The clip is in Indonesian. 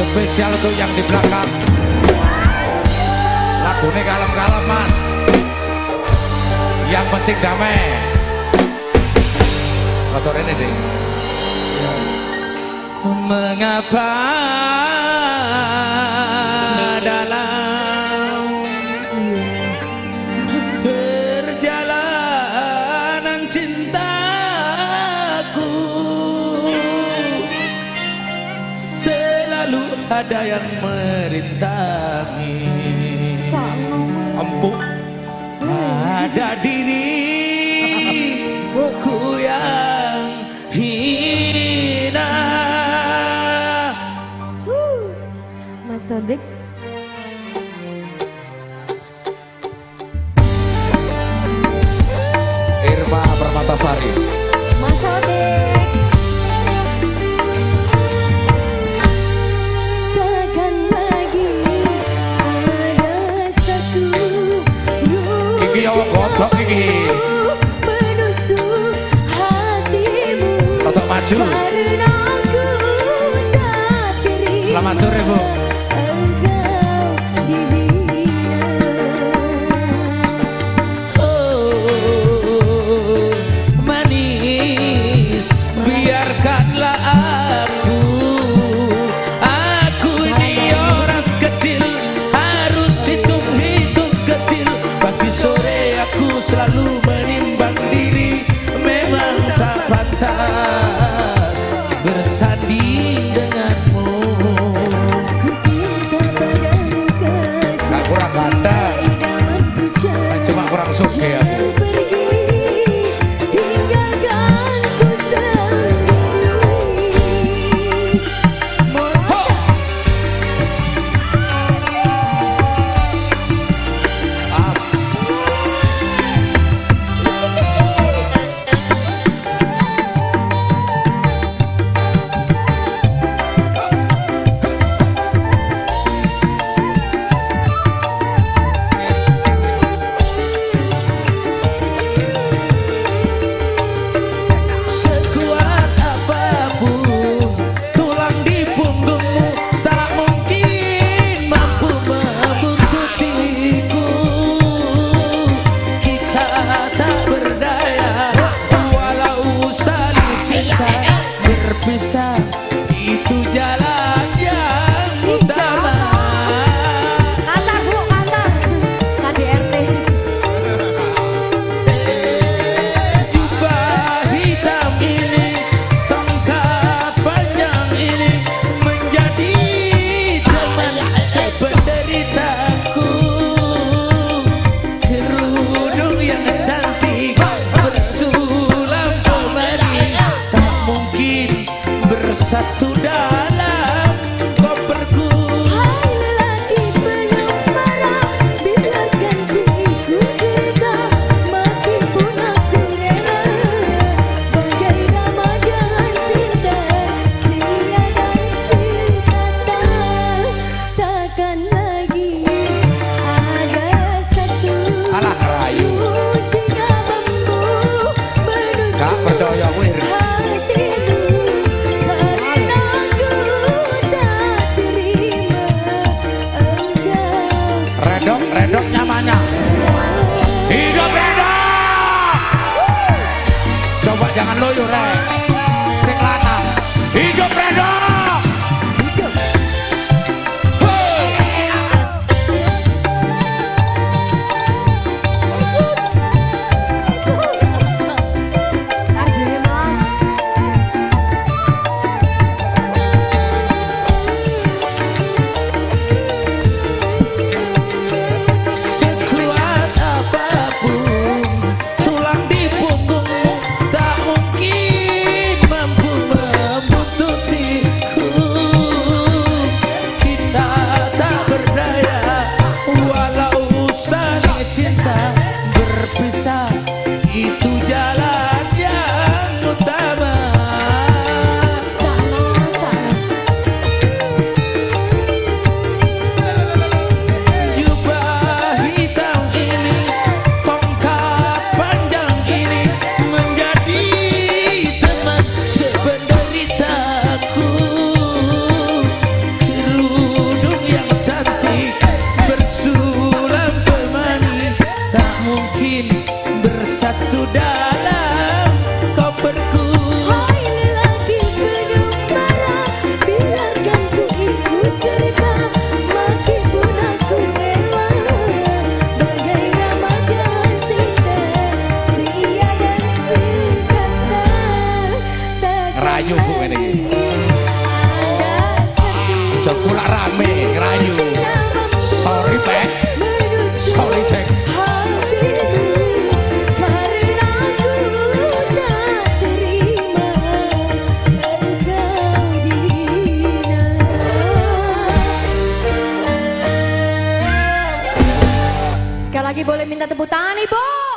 Spesial untuk yang di belakang. Lagunya kalem-kalem mas. Yang penting damai. Kotor ini deh. Mengapa dalam perjalanan cintaku selalu ada yang merintangi. Empuk ada diriku yang hina. Mas Sodik. Irma Permatasari. Mas Sodik. Takkan lagi ada satu Iki yang godok iki. menusuk hatimu. Otak maju. Karena aku tak terima. Selamat sore Bu. Biarkanlah aku ini orang kecil, harus hitung-hitung kecil. Pagi sore aku selalu menimbang diri, memang tak pantas bersanding denganmu. Gak kurang ganteng, cuma kurang suge aku. Itu jalan yang utama. Kantar Bu, kantar. KDRT. Jubah hitam ini, tongkat panjang ini menjadi teman sependeritaku. Kerudung yang cantik bersulam kemari, tak mungkin bersatu dalam koperku. Hai lelaki penyumbara, biarkan ku ikut serta, mati pun aku rela. Bagai Ramadan cinta, sia dan sikata. Takkan lagi ada satu Alah rayu. jika bambu Gak percaya menusuk wir. hatimu. Karena aku tak terima engkau. Redok nyamannya. Hidup redok. Coba jangan loyo rek. Sing lanang. Hidup redok. Hidup. Tarjune Mas. Sekuat apapun tulang di punggungmu, tak mungkin mampu membuntutiku. Kita tak berdaya, walau saling cinta, berpisah itu jalan yang utama. Jubah hitam ini, tongkat yakin bersatu dalam koperku. Hai lelaki penyembara, biarkan ku ikut serta, mati pun aku rela. Bagai remaja cinta, setia dan sekata. Ngerayu, Bu, ini. Ada sedih. Jepulak rame ngerayu. Sorry Pak, sorry Jack. Sekali lagi boleh minta tepuk tangan Ibu.